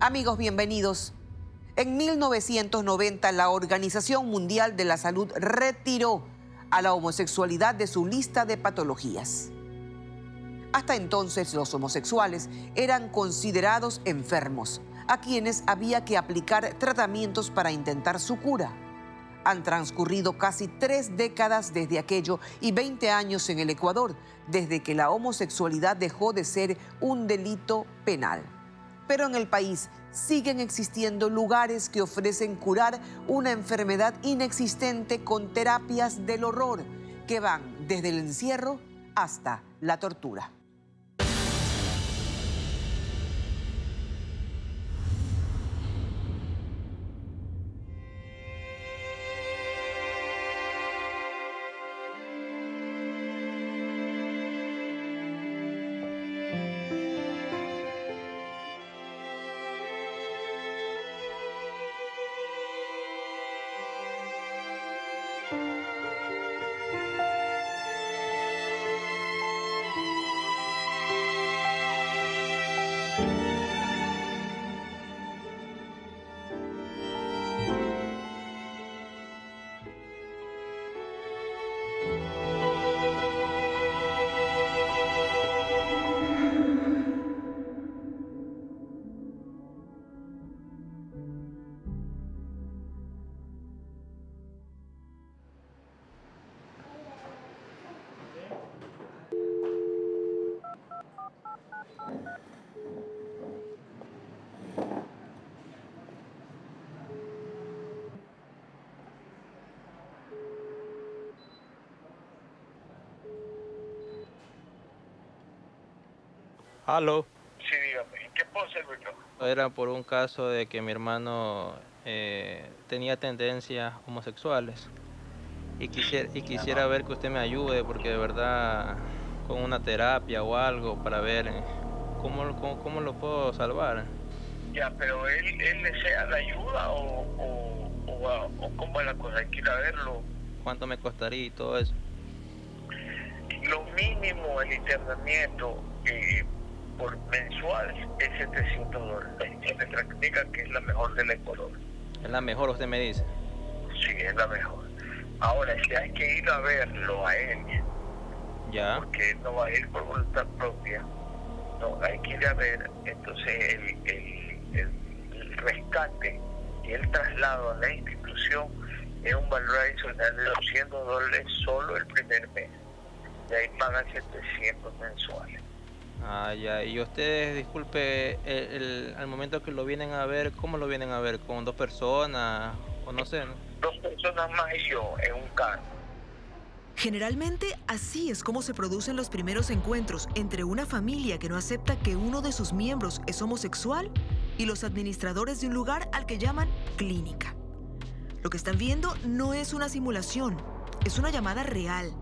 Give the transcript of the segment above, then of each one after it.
Amigos, bienvenidos. En 1990, la Organización Mundial de la Salud retiró a la homosexualidad de su lista de patologías. Hasta entonces, los homosexuales eran considerados enfermos, a quienes había que aplicar tratamientos para intentar su cura. Han transcurrido casi 3 décadas desde aquello y 20 años en el Ecuador, desde que la homosexualidad dejó de ser un delito penal. Pero en el país siguen existiendo lugares que ofrecen curar una enfermedad inexistente con terapias del horror que van desde el encierro hasta la tortura. Aló. Sí, dígame, ¿en qué puedo servirlo? Era por un caso de que mi hermano tenía tendencias homosexuales y quisiera ver que usted me ayude porque de verdad con una terapia o algo para ver cómo lo puedo salvar. Ya, pero él desea la ayuda o cómo es la cosa, hay que ir a verlo. ¿Cuánto me costaría y todo eso? Lo mínimo el internamiento por mensual es $700. En nuestra clínica, que es la mejor del Ecuador. ¿Es la mejor, usted me dice? Sí, es la mejor. Ahora, si hay que ir a verlo a él, Ya. porque él no va a ir por voluntad propia, no, hay que ir a ver, entonces el rescate y el traslado a la institución es un valor adicional de $200 solo el primer mes. Y ahí pagan 700 mensuales. Ah, ya. Y ustedes, disculpe, al momento que lo vienen a ver, ¿cómo lo vienen a ver? ¿Con 2 personas? O no sé, ¿no? 2 personas más y yo en un carro. Generalmente, así es como se producen los primeros encuentros entre una familia que no acepta que uno de sus miembros es homosexual y los administradores de un lugar al que llaman clínica. Lo que están viendo no es una simulación, es una llamada real,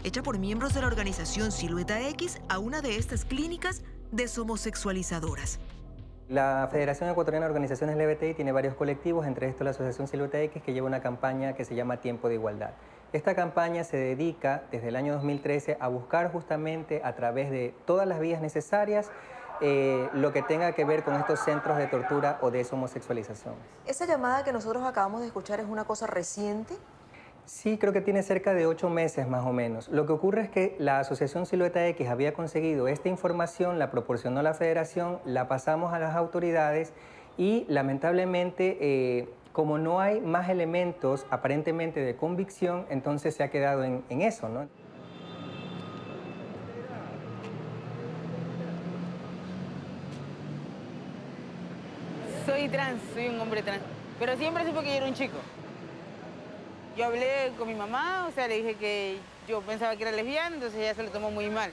hecha por miembros de la organización Silueta X a una de estas clínicas deshomosexualizadoras. La Federación Ecuatoriana de Organizaciones LGBTI tiene varios colectivos, entre estos la Asociación Silueta X, que lleva una campaña que se llama Tiempo de Igualdad. Esta campaña se dedica desde el año 2013 a buscar justamente a través de todas las vías necesarias lo que tenga que ver con estos centros de tortura o deshomosexualización. ¿Esa llamada que nosotros acabamos de escuchar es una cosa reciente? Sí, creo que tiene cerca de 8 meses más o menos. Lo que ocurre es que la Asociación Silueta X había conseguido esta información, la proporcionó a la Federación, la pasamos a las autoridades y lamentablemente, como no hay más elementos aparentemente de convicción, entonces se ha quedado en eso, ¿no? Soy trans, soy un hombre trans, pero siempre supe que yo era un chico. Yo hablé con mi mamá, o sea, le dije que yo pensaba que era lesbiana, entonces ella se lo tomó muy mal.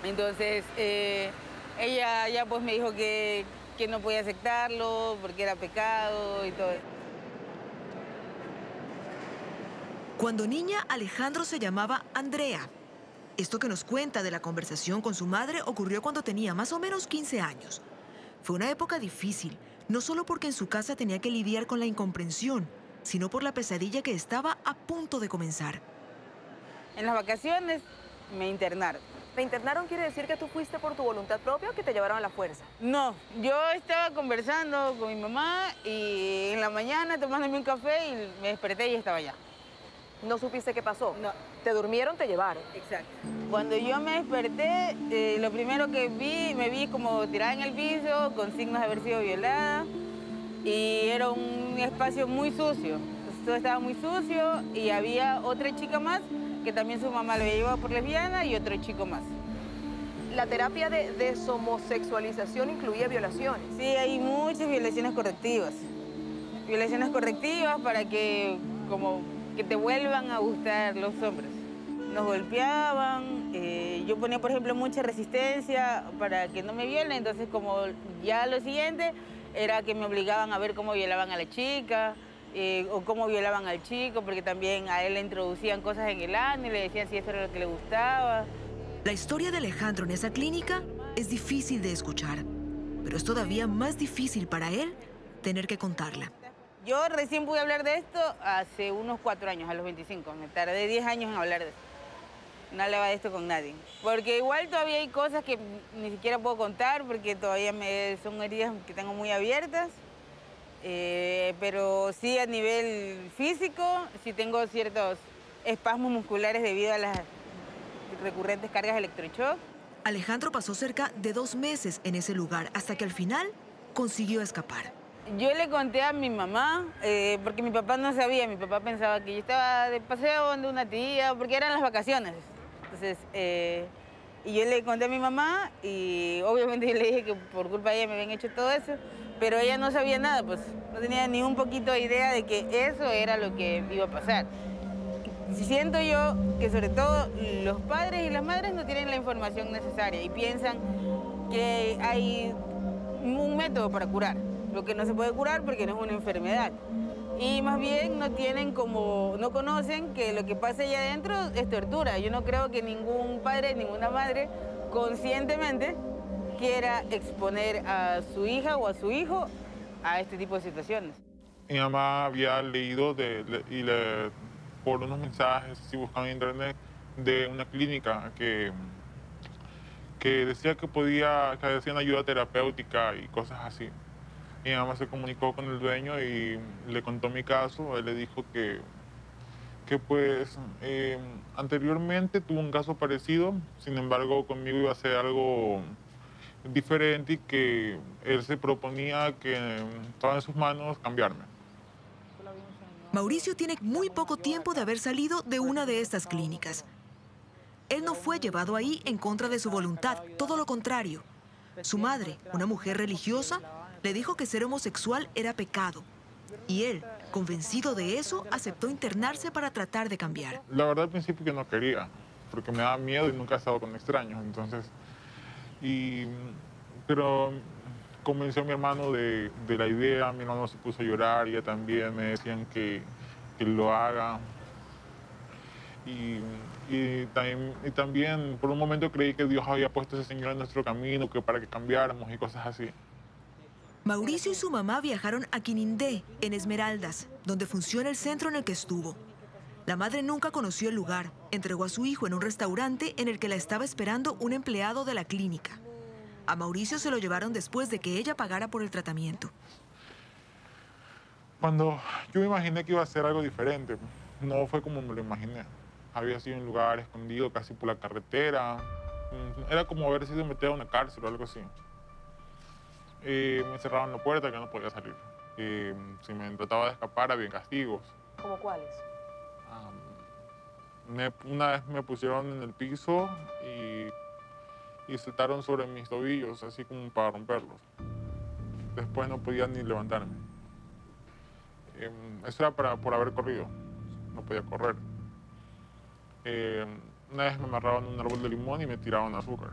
Entonces, ella ya pues me dijo que no podía aceptarlo porque era pecado y todo eso. Cuando niña, Alejandro se llamaba Andrea. Esto que nos cuenta de la conversación con su madre ocurrió cuando tenía más o menos 15 años. Fue una época difícil, no solo porque en su casa tenía que lidiar con la incomprensión, sino por la pesadilla que estaba a punto de comenzar. En las vacaciones me internaron. ¿Te internaron quiere decir que tú fuiste por tu voluntad propia o que te llevaron a la fuerza? No, yo estaba conversando con mi mamá y en la mañana tomándome un café y me desperté y estaba allá. ¿No supiste qué pasó? No. ¿Te durmieron, te llevaron? Exacto. Cuando yo me desperté, lo primero que me vi como tirada en el piso, con signos de haber sido violada, y era un espacio muy sucio. Entonces, todo estaba muy sucio y había otra chica más que también su mamá lo había llevado por lesbiana y otro chico más. La terapia de deshomosexualización incluía violaciones. Sí, hay muchas violaciones correctivas. Violaciones correctivas para que te vuelvan a gustar los hombres. Nos golpeaban, yo ponía, por ejemplo, mucha resistencia para que no me violen, entonces como ya lo siguiente era que me obligaban a ver cómo violaban a la chica o cómo violaban al chico, porque también a él le introducían cosas en el ano y le decían si eso era lo que le gustaba. La historia de Alejandro en esa clínica es difícil de escuchar, pero es todavía más difícil para él tener que contarla. Yo recién pude hablar de esto hace unos 4 años, a los 25. Me tardé 10 años en hablar de esto. No hablaba de esto con nadie. Porque igual todavía hay cosas que ni siquiera puedo contar porque todavía son heridas que tengo muy abiertas. Pero sí a nivel físico, sí tengo ciertos espasmos musculares debido a las recurrentes cargas de electroshock. Alejandro pasó cerca de 2 meses en ese lugar hasta que al final consiguió escapar. Yo le conté a mi mamá, porque mi papá no sabía, mi papá pensaba que yo estaba de paseo donde una tía, porque eran las vacaciones. Entonces, y yo le conté a mi mamá y obviamente yo le dije que por culpa de ella me habían hecho todo eso, pero ella no sabía nada, pues no tenía ni un poquito de idea de que eso era lo que iba a pasar. Siento yo que sobre todo los padres y las madres no tienen la información necesaria y piensan que hay un método para curar. Lo que no se puede curar porque no es una enfermedad. Y más bien no conocen que lo que pasa allá adentro es tortura. Yo no creo que ningún padre, ninguna madre, conscientemente quiera exponer a su hija o a su hijo a este tipo de situaciones. Mi mamá había leído por unos mensajes, si buscaban en internet, de una clínica que decía que decían ayuda terapéutica y cosas así. Mi mamá se comunicó con el dueño y le contó mi caso. Él le dijo que pues anteriormente tuvo un caso parecido, sin embargo conmigo iba a ser algo diferente y que él se proponía que estaba en sus manos cambiarme. Mauricio tiene muy poco tiempo de haber salido de una de estas clínicas. Él no fue llevado ahí en contra de su voluntad, todo lo contrario. Su madre, una mujer religiosa, le dijo que ser homosexual era pecado. Y él, convencido de eso, aceptó internarse para tratar de cambiar. La verdad al principio que no quería, porque me daba miedo y nunca he estado con extraños, entonces... Pero convenció a mi hermano de la idea, mi hermano se puso a llorar, y ella también me decían que lo haga. Y también por un momento creí que Dios había puesto a ese señor en nuestro camino, que para que cambiáramos y cosas así. Mauricio y su mamá viajaron a Quinindé, en Esmeraldas, donde funciona el centro en el que estuvo. La madre nunca conoció el lugar, entregó a su hijo en un restaurante en el que la estaba esperando un empleado de la clínica. A Mauricio se lo llevaron después de que ella pagara por el tratamiento. Cuando yo me imaginé que iba a ser algo diferente, no fue como me lo imaginé. Había sido en un lugar escondido, casi por la carretera. Era como haber sido metido a una cárcel o algo así. Me cerraban la puerta que no podía salir. Si me trataba de escapar, había castigos. ¿Cómo cuáles? Una vez me pusieron en el piso y saltaron sobre mis tobillos, así como para romperlos. Después no podía ni levantarme. Eso era por haber corrido. No podía correr. Una vez me amarraban a un árbol de limón y me tiraban azúcar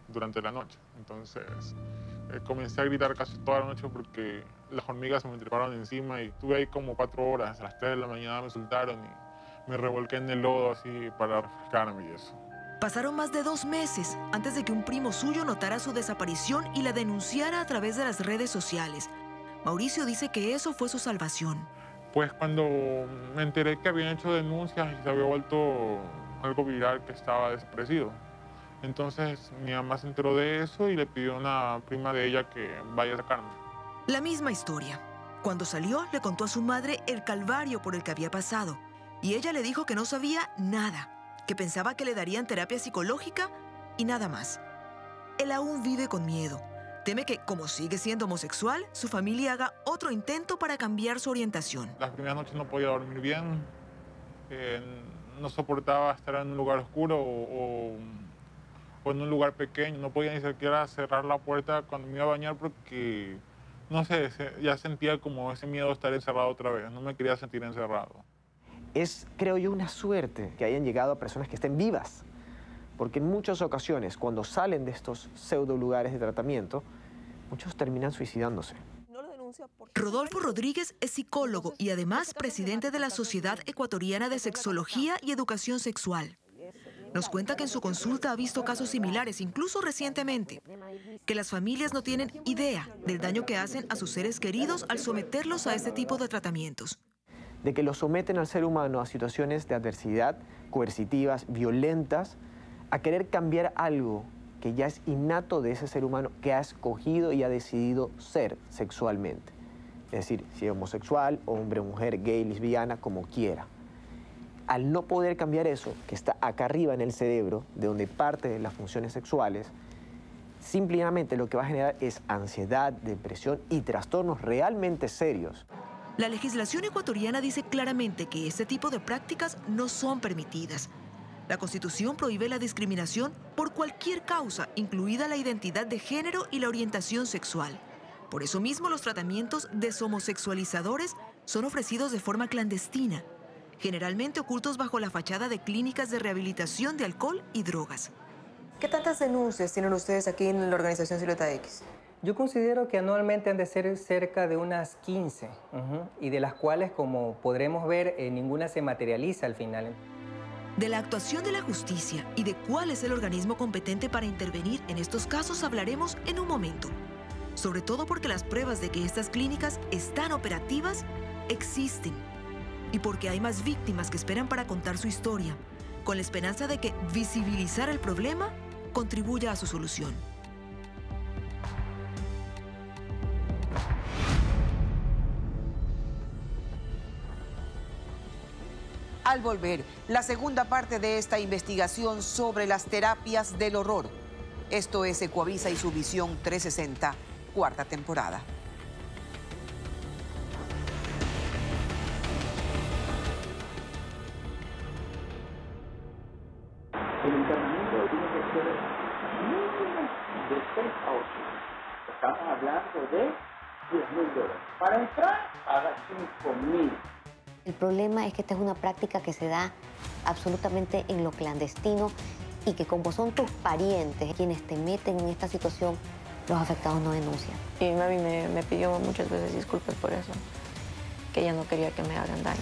durante la noche. Entonces comencé a gritar casi toda la noche porque las hormigas se me treparon encima y estuve ahí como 4 horas. A las 3 de la mañana me soltaron y me revolqué en el lodo así para refrescarme y eso. Pasaron más de 2 meses antes de que un primo suyo notara su desaparición y la denunciara a través de las redes sociales. Mauricio dice que eso fue su salvación. Pues cuando me enteré que habían hecho denuncias y se había vuelto algo viral, que estaba desaparecido, Entonces mi mamá se enteró de eso y le pidió a una prima de ella que vaya a sacarme. La misma historia. Cuando salió, le contó a su madre el calvario por el que había pasado. Y ella le dijo que no sabía nada, que pensaba que le darían terapia psicológica y nada más. Él aún vive con miedo. Teme que, como sigue siendo homosexual, su familia haga otro intento para cambiar su orientación. Las primeras noches no podía dormir bien, no soportaba estar en un lugar oscuro o en un lugar pequeño. No podía ni siquiera cerrar la puerta cuando me iba a bañar porque, no sé, ya sentía como ese miedo de estar encerrado otra vez. No me quería sentir encerrado. Es, creo yo, una suerte que hayan llegado a personas que estén vivas. Porque en muchas ocasiones, cuando salen de estos pseudo lugares de tratamiento, muchos terminan suicidándose. Rodolfo Rodríguez es psicólogo y además presidente de la Sociedad Ecuatoriana de Sexología y Educación Sexual. Nos cuenta que en su consulta ha visto casos similares, incluso recientemente, que las familias no tienen idea del daño que hacen a sus seres queridos al someterlos a este tipo de tratamientos. De que los someten al ser humano a situaciones de adversidad, coercitivas, violentas, a querer cambiar algo que ya es innato de ese ser humano que ha escogido y ha decidido ser sexualmente. Es decir, si es homosexual, hombre, mujer, gay, lesbiana, como quiera. Al no poder cambiar eso, que está acá arriba en el cerebro, de donde parte de las funciones sexuales, simplemente lo que va a generar es ansiedad, depresión y trastornos realmente serios. La legislación ecuatoriana dice claramente que este tipo de prácticas no son permitidas. La Constitución prohíbe la discriminación por cualquier causa, incluida la identidad de género y la orientación sexual. Por eso mismo, los tratamientos deshomosexualizadores son ofrecidos de forma clandestina, generalmente ocultos bajo la fachada de clínicas de rehabilitación de alcohol y drogas. ¿Qué tantas denuncias tienen ustedes aquí en la organización Silueta X? Yo considero que anualmente han de ser cerca de unas 15, y de las cuales, como podremos ver, ninguna se materializa al final. De la actuación de la justicia y de cuál es el organismo competente para intervenir en estos casos hablaremos en un momento. Sobre todo porque las pruebas de que estas clínicas están operativas existen. Y porque hay más víctimas que esperan para contar su historia, con la esperanza de que visibilizar el problema contribuya a su solución. Al volver, la segunda parte de esta investigación sobre las terapias del horror. Esto es Ecuavisa y su Visión 360, cuarta temporada. El internamiento tiene que ser mínimo de 6 a 8. Estamos hablando de $10.000. Para entrar, paga $5.000. El problema es que esta es una práctica que se da absolutamente en lo clandestino y que como son tus parientes quienes te meten en esta situación, los afectados no denuncian. Y mami me pidió muchas veces disculpas por eso, que ella no quería que me hagan daño.